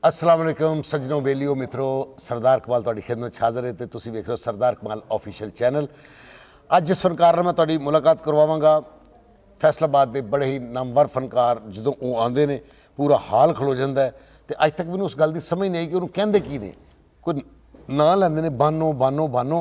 अस्सलाम वालेकुम सज्जनों बेलियो मित्रों सरदार कमाल तुहाडी खिदमत हाज़र है तो तुसी वेख रहे हो सरदार कमाल ऑफिशियल चैनल। अज जिस फनकार नाल मैं तुहाडी मुलाकात करवावांगा फैसलाबाद के बड़े ही नामवर फनकार जदों वो आते हैं पूरा हाल खलो जाता है तो अज तक मैंने उस गल की समझ नहीं आई कि उन्होंने कहते की ने कोई नां लैंदे ने बानो बानो बानो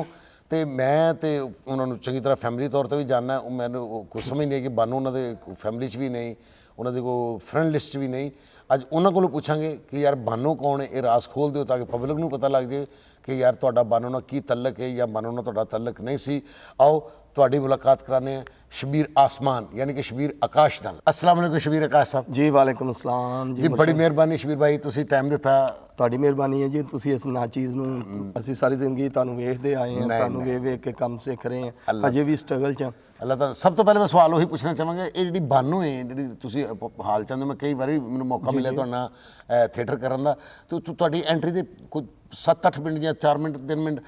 तो मैं तो उन्होंने चंगी तरह फैमिली तौर पर भी जानना मैंने कोई समझ नहीं आई कि बानो उन्होंने फैमिली भी नहीं उन्होंने कोई फ्रेंड लिस्ट भी नहीं। अज उन्होंने को पूछांगे कि यार बानो कौन है, ये राज खोल दो ताकि पब्लिक को पता लग जाए कि यार तुहाडा बानो नाल की तल्लक है या बानो नाल तुहाडा तल्लक नहीं सी। आओ तुहाडी मुलाकात कराने हैं शबीर आसमान यानी कि शबीर आकाश नाल। अस्सलाम वालेकुम शबीर आकाश साहब जी। वालेकुम अस्सलाम जी। बड़ी मेहरबानी शबीर भाई तुसी टाइम दिता। ਤੁਹਾਡੀ ਮਿਹਰਬਾਨੀ ਹੈ ਜੀ। ਤੁਸੀਂ ਇਸ ਨਾ ਚੀਜ਼ ਨੂੰ ਅਸੀਂ ਸਾਰੀ ਜ਼ਿੰਦਗੀ ਤੁਹਾਨੂੰ ਵੇਖਦੇ ਆਏ ਹਾਂ, ਤੁਹਾਨੂੰ ਵੇਖ ਕੇ ਕੰਮ ਸਿੱਖ ਰਹੇ ਹਾਂ, ਅਜੇ ਵੀ ਸਟਰਗਲ 'ਚ। ਅੱਲਾਹ ਤਾਂ ਸਭ ਤੋਂ ਪਹਿਲੇ ਮੈਂ ਸਵਾਲ ਉਹੀ ਪੁੱਛਣਾ ਚਾਹਾਂਗਾ, ਇਹ ਜਿਹੜੀ ਬਾਨੋ ਹੈ ਜਿਹੜੀ ਤੁਸੀਂ ਹਾਲ ਚਾਹੁੰਦੇ, ਮੈਂ ਕਈ ਵਾਰੀ ਮੈਨੂੰ ਮੌਕਾ ਮਿਲਿਆ ਤੁਹਾਡੇ ਨਾਲ ਥੀਏਟਰ ਕਰਨ ਦਾ, ਤੇ ਤੁਹਾਡੀ ਐਂਟਰੀ ਦੇ ਕੋਈ 7-8 ਮਿੰਟ ਜਾਂ 4 ਮਿੰਟ 3 ਮਿੰਟ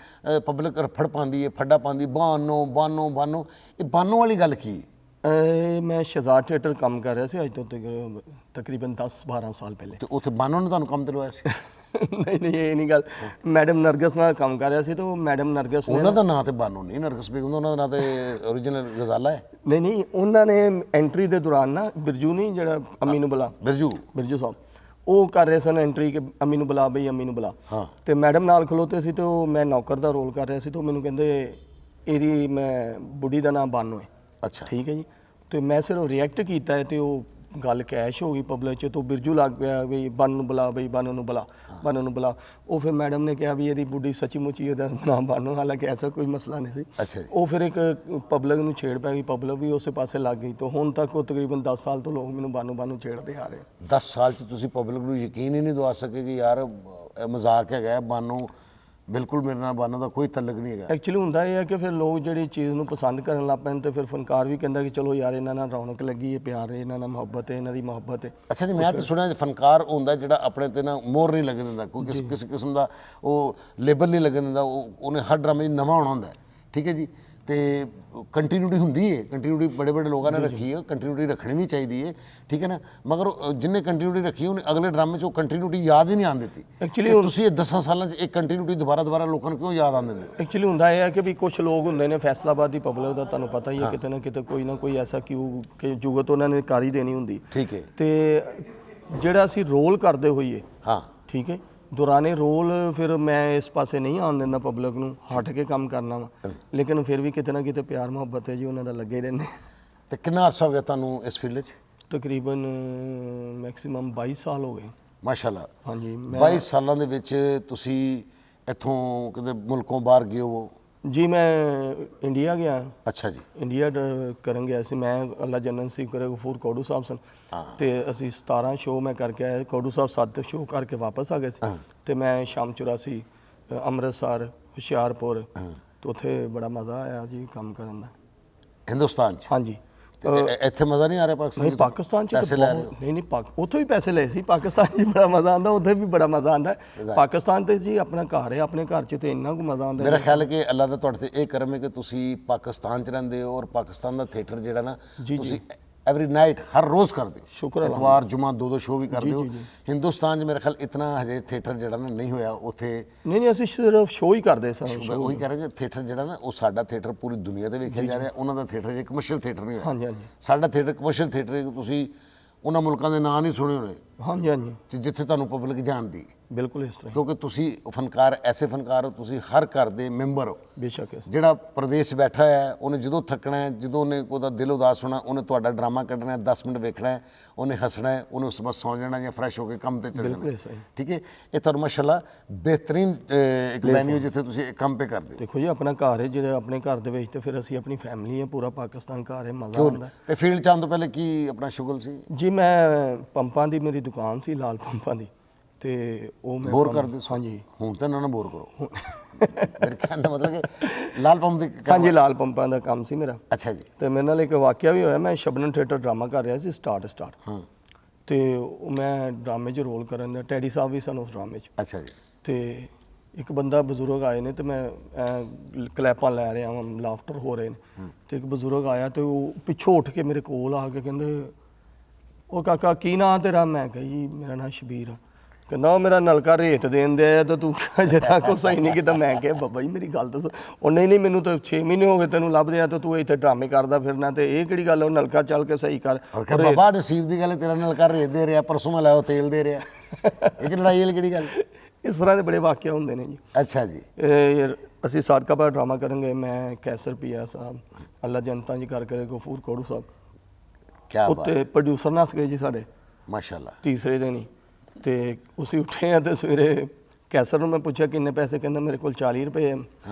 ਪਬਲਿਕ ਰਫੜ ਪਾਉਂਦੀ ਹੈ, ਫੱਡਾ ਪਾਉਂਦੀ, ਬਾਨੋ ਬਾਨੋ ਬਾਨੋ, ਇਹ ਬਾਨੋ ਵਾਲੀ ਗੱਲ ਕੀ? ਮੈਂ ਸ਼ਹਜ਼ਾਦ ਥੀਏਟਰ ਕੰਮ ਕਰ ਰਿਹਾ ਸੀ ਅੱਜ ਤੋਂ ਤਕਰੀਬਨ 10-12 ਸਾਲ ਪਹਿਲੇ। ਤੇ ਉੱਥੇ ਬਾਨੋ ਨੇ ਤੁਹਾਨੂੰ ਕੰਮ ਦਿਲਵਾਇਆ ਸੀ? ਨਹੀਂ ਨਹੀਂ, ਇਹ ਨਹੀਂ ਗੱਲ। ਮੈਡਮ ਨਰਗਸ ਨਾਲ ਕੰਮ ਕਰ ਰਿਹਾ ਸੀ ਤਾਂ ਮੈਡਮ ਨਰਗਸ ਨੇ, ਉਹਨਾਂ ਦਾ ਨਾਂ ਤੇ ਬਾਨੋ ਨਹੀਂ, ਨਰਗਸ ਬੇਗਮ ਦਾ ਉਹਨਾਂ ਦਾ ਨਾਂ ਤੇ ਓਰੀਜਨਲ ਗਜ਼ਾਲਾ ਹੈ। ਨਹੀਂ ਨਹੀਂ, ਉਹਨਾਂ ਨੇ ਐਂਟਰੀ ਦੇ ਦੌਰਾਨ ਨਾ ਬਿਰਜੂ ਨਹੀਂ ਜਿਹੜਾ ਅੰਮੀ ਨੂੰ ਬੁਲਾ, ਬਿਰਜੂ ਸਾਹਿਬ ਉਹ ਕਰ ਰਹੇ ਸਨ ਐਂਟਰੀ ਕਿ ਅੰਮੀ ਨੂੰ ਬੁਲਾ ਬਈ ਅੰਮੀ ਨੂੰ ਬੁਲਾ। ਤੇ ਮੈਡਮ ਨਾਲ ਖਲੋਤੇ ਸੀ ਤੇ ਉਹ ਮੈਂ ਨੌਕਰ ਦਾ ਰੋਲ ਕਰ ਰਿਹਾ ਸੀ ਤੇ ਮੈਨੂੰ ਕਹਿੰਦੇ ਇਹਦੀ ਮੈਂ ਬੁੱਢੀ ਦਾ ਨਾਮ ਬਾਨੋ ਹੈ। ਅੱਛਾ ਠੀਕ ਹੈ ਜੀ। ਤੇ ਮੈਂ ਸਿਰਫ ਰਿਐਕਟ ਕੀਤਾ ਹੈ ਤੇ ਉਹ ਗੱਲ ਕੈਸ਼ ਹੋ ਗਈ ਪਬਲਿਕ 'ਚ। ਤੋਂ ਬਿਰਜੂ ਲੱਗ ਪਿਆ ਵੀ ਬਾਨੋ ਨੂੰ ਬੁਲਾ ਬਈ ਬਾਨੋ ਨੂੰ ਬੁਲਾ, ਬਾਨੋ ਨੂੰ ਬੁਲਾ। ਉਹ ਫਿਰ ਮੈਡਮ ਨੇ ਕਿਹਾ ਵੀ ਇਹਦੀ ਬੁੱਢੀ ਸੱਚੀ ਮੁੱਚੀ ਇਹਦਾ ਨਾਮ ਬਾਨੋ, ਹਾਲਾਂਕਿ ਐਸਾ ਕੋਈ ਮਸਲਾ ਨਹੀਂ ਸੀ। ਅੱਛਾ। ਉਹ ਫਿਰ ਇੱਕ ਪਬਲਿਕ ਨੂੰ ਛੇੜ ਪੈ ਗਈ, ਪਬਲਿਕ ਵੀ ਉਸੇ ਪਾਸੇ ਲੱਗ ਗਈ। ਤਾਂ ਹੁਣ ਤੱਕ ਉਹ ਤਕਰੀਬਨ 10 ਸਾਲ ਤੋਂ ਲੋਕ ਮੈਨੂੰ ਬਾਨੋ ਬਾਨੋ ਛੇੜਦੇ ਆ ਰਹੇ। 10 ਸਾਲ 'ਚ ਤੁਸੀਂ ਪਬਲਿਕ ਨੂੰ ਯਕੀਨ ਹੀ ਨਹੀਂ ਦਵਾ ਸਕੇ ਕਿ ਯਾਰ ਮਜ਼ਾਕ ਹੈਗਾ, ਬਾਨੋ ਬਿਲਕੁਲ ਮੇਰੇ ਨਾਲ ਬਾਨੋ ਦਾ ਕੋਈ ਤਲਕ ਨਹੀਂ ਹੈਗਾ। ਐਕਚੁਅਲੀ ਹੁੰਦਾ ਇਹ ਹੈ ਕਿ ਫਿਰ ਲੋਕ ਜਿਹੜੀ ਚੀਜ਼ ਨੂੰ ਪਸੰਦ ਕਰਨ ਲੱਗ ਪੈਣ ਤੇ ਫਿਰ ਫਨਕਾਰ ਵੀ ਕਹਿੰਦਾ ਕਿ ਚਲੋ ਯਾਰ ਇਹਨਾਂ ਨਾਲ ਰੌਣਕ ਲੱਗੀ ਹੈ, ਪਿਆਰ ਹੈ, ਇਹਨਾਂ ਨਾਲ ਮੁਹੱਬਤ ਹੈ, ਇਹਨਾਂ ਦੀ ਮੁਹੱਬਤ ਹੈ। ਅੱਛਾ ਨਹੀਂ, ਮੈਂ ਤਾਂ ਸੁਣਿਆ ਫਨਕਾਰ ਹੁੰਦਾ ਜਿਹੜਾ ਆਪਣੇ ਤੇ ਨਾ ਮੋਹਰ ਨਹੀਂ ਲੱਗਣ ਦਿੰਦਾ, ਕੋਈ ਕਿਸੇ ਕਿਸਮ ਦਾ ਉਹ ਲੇਬਲ ਨਹੀਂ ਲੱਗਣ ਦਿੰਦਾ, ਉਹਨੇ ਹਰ ਡਰਾਮੇ 'ਚ ਨਵਾਂ ਹੋਣਾ ਹੁੰਦਾ। ਠੀਕ ਹੈ ਜੀ। ਤੇ ਕੰਟੀਨਿਊਟੀ ਹੁੰਦੀ ਹੈ, ਕੰਟੀਨਿਊਟੀ ਬੜੇ ਬੜੇ ਲੋਕਾਂ ਨੇ ਰੱਖੀ ਹੈ, ਕੰਟੀਨਿਊਟੀ ਰੱਖਣੀ ਵੀ ਚਾਹੀਦੀ ਹੈ। ਠੀਕ ਹੈ ਨਾ, ਮਗਰ ਜਿੰਨੇ ਕੰਟੀਨਿਊਟੀ ਰੱਖੀ ਉਹਨੇ ਅਗਲੇ ਡਰਾਮੇ 'ਚ ਉਹ ਕੰਟੀਨਿਊਟੀ ਯਾਦ ਹੀ ਨਹੀਂ ਆਉਣ ਦਿੱਤੀ। ਐਕਚੁਅਲੀ ਤੁਸੀਂ ਇਹ 10 ਸਾਲਾਂ 'ਚ ਇਹ ਕੰਟੀਨਿਊਟੀ ਦੁਬਾਰਾ ਲੋਕਾਂ ਨੂੰ ਕਿਉਂ ਯਾਦ ਆਉਣ ਦਿੰਦੇ? ਐਕਚੁਅਲੀ ਹੁੰਦਾ ਇਹ ਹੈ ਕਿ ਵੀ ਕੁਝ ਲੋਕ ਹੁੰਦੇ ਨੇ ਫੈਸਲਾਬਾਦ ਦੀ ਪਬਲਿਕ ਦਾ ਤੁਹਾਨੂੰ ਪਤਾ ਹੀ ਹੈ, ਕਿਤੇ ਨਾ ਕਿਤੇ ਕੋਈ ਨਾ ਕੋਈ ਐਸਾ ਕਿਉਂ ਕਿ ਜੁਗਤ ਉਹਨਾਂ ਨੇ ਕਰ ਹੀ ਦੇਣੀ ਹੁੰਦੀ। ਠੀਕ ਹੈ। ਤੇ ਜਿਹੜਾ ਅਸੀਂ ਰੋਲ ਕਰਦੇ ਹੋਈਏ, ਹਾਂ ਠੀਕ ਹੈ, ਦੌਰਾਨੇ ਰੋਲ ਫਿਰ ਮੈਂ ਇਸ ਪਾਸੇ ਨਹੀਂ ਆਉਣ ਦਿੰਦਾ ਪਬਲਿਕ ਨੂੰ, ਹਟ ਕੇ ਕੰਮ ਕਰਨਾ ਵਾ। ਲੇਕਿਨ ਫਿਰ ਵੀ ਕਿਤੇ ਨਾ ਕਿਤੇ ਪਿਆਰ ਮੁਹੱਬਤ ਹੈ ਜੀ, ਉਹਨਾਂ ਦਾ ਲੱਗੇ ਰਹਿੰਦੇ। ਤੇ ਕਿੰਨਾ ਅਰਸਾ ਹੋ ਗਿਆ ਤੁਹਾਨੂੰ ਇਸ ਫੀਲਡ 'ਚ? ਤਕਰੀਬਨ ਮੈਕਸਿਮਮ 22 ਸਾਲ ਹੋ ਗਏ। ਮਾਸ਼ਾਅੱਲਾ। ਹਾਂਜੀ। 22 ਸਾਲਾਂ ਦੇ ਵਿੱਚ ਤੁਸੀਂ ਇੱਥੋਂ ਕਿਤੇ ਮੁਲਕੋਂ ਬਾਹਰ ਗਏ ਹੋ? ਜੀ ਮੈਂ ਇੰਡੀਆ ਗਿਆ। ਅੱਛਾ ਜੀ। ਇੰਡੀਆ ਕਰਨ ਗਿਆ ਸੀ ਮੈਂ, ਅੱਲਾ ਜੰਨਤ ਨਸੀਬ ਕਰੇ, ਗਫੂਰ ਕੌਡੂ ਸਾਹਿਬ ਸਨ ਤੇ ਅਸੀਂ 17 ਸ਼ੋਅ ਮੈਂ ਕਰਕੇ ਆਇਆ। ਕੌਡੂ ਸਾਹਿਬ 7 ਸ਼ੋਅ ਕਰਕੇ ਵਾਪਸ ਆ ਗਏ ਸੀ ਤੇ ਮੈਂ ਸ਼ਾਮ 84 ਅੰਮ੍ਰਿਤਸਰ, ਹੁਸ਼ਿਆਰਪੁਰ, ਤੇ ਉੱਥੇ ਬੜਾ ਮਜ਼ਾ ਆਇਆ ਜੀ ਕੰਮ ਕਰਨ ਦਾ। ਹਿੰਦੁਸਤਾਨ 'ਚ? ਹਾਂਜੀ। ਇੱਥੇ ਮਜ਼ਾ ਨਹੀਂ ਆ ਰਿਹਾ ਪਾਕਿਸਤਾਨ 'ਚ? ਨਹੀਂ, ਪਾਕਿਸਤਾਨ 'ਚ ਪੈਸੇ ਲੈ ਰਹੇ? ਨਹੀਂ, ਉੱਥੇ ਵੀ ਪੈਸੇ ਲਏ ਸੀ। ਪਾਕਿਸਤਾਨ 'ਚ ਬੜਾ ਮਜ਼ਾ ਆਉਂਦਾ, ਉੱਥੇ ਵੀ ਬੜਾ ਮਜ਼ਾ ਆਉਂਦਾ। ਪਾਕਿਸਤਾਨ ਤੇ ਜੀ ਆਪਣਾ ਘਰ ਹੈ, ਆਪਣੇ ਘਰ 'ਚ ਤੇ ਇੰਨਾ ਕੁ ਮਜ਼ਾ ਆਉਂਦਾ। ਮੇਰਾ ਖਿਆਲ ਹੈ ਕਿ ਅੱਲਾ ਦਾ ਤੁਹਾਡੇ ਤੇ ਇਹ ਕਰਮ ਹੈ ਕਿ ਤੁਸੀਂ ਪਾਕਿਸਤਾਨ 'ਚ ਰਹਿੰਦੇ ਹੋ ਔਰ ਪਾਕਿਸਤਾਨ ਦਾ ਥੀਏਟਰ ਜਿਹੜਾ ਨਾ ਤੁਸੀਂ ਐਵਰੀ ਨਾਈਟ ਹਰ ਰੋਜ਼ ਕਰਦੇ ਹੋ। ਸ਼ੁਕਰ ਹੈ। ਐਤਵਾਰ ਜੁਮਾ 2 ਸ਼ੋਅ ਵੀ ਕਰਦੇ ਹੋ। ਹਿੰਦੁਸਤਾਨ 'ਚ ਮੇਰੇ ਖਿਆਲ ਇਤਨਾ ਹਜੇ ਥੀਏਟਰ ਜਿਹੜਾ ਨਾ ਨਹੀਂ ਹੋਇਆ ਉੱਥੇ। ਨਹੀਂ ਅਸੀਂ ਸਿਰਫ ਸ਼ੋਅ ਹੀ ਕਰਦੇ ਸਾਂ। ਉਹੀ ਕਹਿ ਰਹੇ ਕਿ ਥੀਏਟਰ ਜਿਹੜਾ ਨਾ ਉਹ ਸਾਡਾ ਥੀਏਟਰ ਪੂਰੀ ਦੁਨੀਆ ਤੇ ਵੇਖਿਆ ਜਾ ਰਿਹਾ, ਉਹਨਾਂ ਦਾ ਥੀਏਟਰ ਇੱਕ ਕਮਰਸ਼ੀਅਲ ਥੀਏਟਰ ਨਹੀਂ ਹੋਇਆ। ਹਾਂਜੀ ਹਾਂਜੀ। ਸਾਡਾ ਥੀਏਟਰ ਕਮਰਸ਼ੀਅਲ ਥੀਏਟਰ ਹੈ। ਤੁਸੀਂ ਉਹਨਾਂ ਮੁਲਕਾਂ ਦੇ ਨਾਂ ਨਹੀਂ ਸੁਣੇ ਹੋਣੇ। ਹਾਂਜੀ ਹਾਂਜੀ। ਜਿੱਥੇ ਤੁਹਾਨੂੰ ਪਬਲਿਕ ਜਾਣਦੀ। ਬਿਲਕੁਲ ਇਸ ਤਰ੍ਹਾਂ, ਕਿਉਂਕਿ ਤੁਸੀਂ ਫਨਕਾਰ ਐਸੇ ਫਨਕਾਰ ਹੋ, ਤੁਸੀਂ ਹਰ ਘਰ ਦੇ ਮੈਂਬਰ ਹੋ। ਬੇਸ਼ੱਕ। ਜਿਹੜਾ ਪ੍ਰਦੇਸ਼ 'ਚ ਬੈਠਾ ਹੈ ਉਹਨੇ ਜਦੋਂ ਥੱਕਣਾ ਹੈ, ਜਦੋਂ ਉਹਨੇ ਉਹਦਾ ਦਿਲ ਉਦਾਸ ਹੋਣਾ, ਉਹਨੇ ਤੁਹਾਡਾ ਡਰਾਮਾ ਕੱਢਣਾ, 10 ਮਿੰਟ ਵੇਖਣਾ ਹੈ, ਉਹਨੇ ਹੱਸਣਾ ਹੈ, ਉਹਨੇ ਉਸ ਤੋਂ ਬਾਅਦ ਸੌਂ ਜਾਣਾ ਜਾਂ ਫਰੈਸ਼ ਹੋ ਕੇ ਕੰਮ ਤੇ ਚੱਲ ਜਾਣਾ। ਠੀਕ ਹੈ। ਇਹ ਤੁਹਾਨੂੰ ਮਾਸ਼ਾਅੱਲਾ ਬਿਹਤਰੀਨ ਇੱਕ ਵੈਨਿਊ ਜਿੱਥੇ ਤੁਸੀਂ ਕੰਮ ਪੇ ਕਰਦੇ ਹੋ। ਦੇਖੋ ਜੀ ਆਪਣਾ ਘਰ ਹੈ, ਜਿਹੜੇ ਆਪਣੇ ਘਰ ਦੇ ਵਿੱਚ ਤੇ ਫਿਰ ਅਸੀਂ ਆਪਣੀ ਫੈਮਿਲੀ ਹੈ, ਪੂਰਾ ਪਾਕਿਸਤਾਨ ਘਰ ਹੈ, ਮਜ਼ਾ ਆਉਂਦਾ। ਤੇ ਫੀਲਡ 'ਚ ਆਉਣ ਤੋਂ ਪਹਿਲੇ ਕੀ ਆਪਣਾ ਸ਼ੁਗਲ ਸੀ? ਜੀ ਮੈਂ ਪੰਪਾਂ ਦੀ ਮੇਰੀ ਦੁਕਾਨ ਸੀ, ਲਾਲ ਪੰਪਾਂ ਦੀ, ਤੇ ਉਹ ਮੈਂ ਬੋਰ ਕਰਦੇ ਸੀ। ਹਾਂਜੀ। ਹੁਣ ਤਾਂ ਨਾ ਬੋਰ ਕਰੋ। ਮੇਰੇ ਕਹਿਣ ਦਾ ਮਤਲਬ ਕਿ ਲਾਲ ਪੰਪ ਦੀ? ਹਾਂਜੀ, ਲਾਲ ਪੰਪਾਂ ਦਾ ਕੰਮ ਸੀ ਮੇਰਾ। ਅੱਛਾ ਜੀ। ਤੇ ਮੇਰੇ ਨਾਲ ਇੱਕ ਵਾਕਿਆ ਵੀ ਹੋਇਆ। ਮੈਂ ਸ਼ਬਨਮ ਥੀਏਟਰ ਡਰਾਮਾ ਕਰ ਰਿਹਾ ਸੀ ਸਟਾਰਟ ਹਾਂ, ਤੇ ਮੈਂ ਡਰਾਮੇ 'ਚ ਰੋਲ ਕਰਨ ਦਾ, ਟੈਡੀ ਸਾਹਿਬ ਵੀ ਸਨ ਉਸ ਡਰਾਮੇ 'ਚ। ਅੱਛਾ ਜੀ। ਤੇ ਇੱਕ ਬੰਦਾ ਬਜ਼ੁਰਗ ਆਏ ਨੇ ਤੇ ਮੈਂ ਕਲੈਪਾਂ ਲੈ ਰਿਹਾ ਹਾਂ, ਲਾਫਟਰ ਹੋ ਰਹੇ ਨੇ, ਤੇ ਇੱਕ ਬਜ਼ੁਰਗ ਆਇਆ ਤੇ ਉਹ ਪਿੱਛੋਂ ਉੱਠ ਕੇ ਮੇਰੇ ਕੋਲ ਆ ਕੇ ਕਹਿੰਦੇ ਉਹ ਕਾਕਾ ਕੀ ਨਾਂ ਤੇਰਾ? ਮੈਂ ਕਿਹਾ ਜੀ ਮੇਰਾ ਨਾਂ ਸ਼ਬੀਰ ਆ। ਕਹਿੰਦਾ ਉਹ ਮੇਰਾ ਨਲਕਾ ਰੇਤ ਦੇਣ ਦੇ ਆ ਤਾਂ ਤੂੰ ਅਜੇ ਤੱਕ ਉਹ ਸਹੀ ਨਹੀਂ ਕੀਤਾ। ਮੈਂ ਕਿਹਾ ਬਾਬਾ ਜੀ ਮੇਰੀ ਗੱਲ ਦੱਸੋ। ਉਹ ਨਹੀਂ ਮੈਨੂੰ ਤਾਂ 6 ਮਹੀਨੇ ਹੋ ਗਏ ਤੈਨੂੰ ਲੱਭਦੇ ਆ, ਤਾਂ ਤੂੰ ਇੱਥੇ ਡਰਾਮੇ ਕਰਦਾ ਫਿਰਨਾ, ਤੇ ਇਹ ਕਿਹੜੀ ਗੱਲ, ਉਹ ਨਲਕਾ ਚੱਲ ਕੇ ਸਹੀ ਕਰ। ਬਾਬਾ ਨਸੀਬ ਦੀ ਗੱਲ ਹੈ, ਤੇਰਾ ਨਲਕਾ ਰੇਤ ਦੇ ਰਿਹਾ, ਪਰਸੋਂ ਮੈਂ ਲਾਇਆ ਤੇਲ ਦੇ ਰਿਹਾ, ਇਹ 'ਚ ਲੜਾਈ ਵਾਲੀ ਕਿਹੜੀ ਗੱਲ? ਇਸ ਤਰ੍ਹਾਂ ਦੇ ਬੜੇ ਵਾਕਿਆ ਹੁੰਦੇ ਨੇ ਜੀ। ਅੱਛਾ ਜੀ। ਅਸੀਂ ਸਾਦਕਾਬਾਦ ਡਰਾਮਾ ਕਰਾਂਗੇ, ਮੈਂ ਕੈਸਰ ਪੀਆ ਸਾਹਿਬ, ਅੱਲਾ ਜਨਤਾ ਜੀ ਕਰ ਕਰੇ ਗਫੂਰ ਕੋੜੂ ਸਾਹਿਬ, ਕੀ ਬਾਤ, ਉੱਤੇ ਪ੍ਰੋਡਿਊਸਰ ਨੱਸ ਗਏ ਜੀ ਸਾਡੇ ਮਾਸ਼ਾਅੱਲਾ। ਤੀਸਰੇ ਦਿਨ ਹੀ, ਤੇ ਅਸੀਂ ਉੱਠੇ ਆ ਤੇ ਸਵੇਰੇ ਕੈਸਰ ਨੂੰ ਮੈਂ ਪੁੱਛਿਆ ਕਿੰਨੇ ਪੈਸੇ, ਕਹਿੰਦਾ ਮੇਰੇ ਕੋਲ 40 ਰੁਪਏ ਹੈ,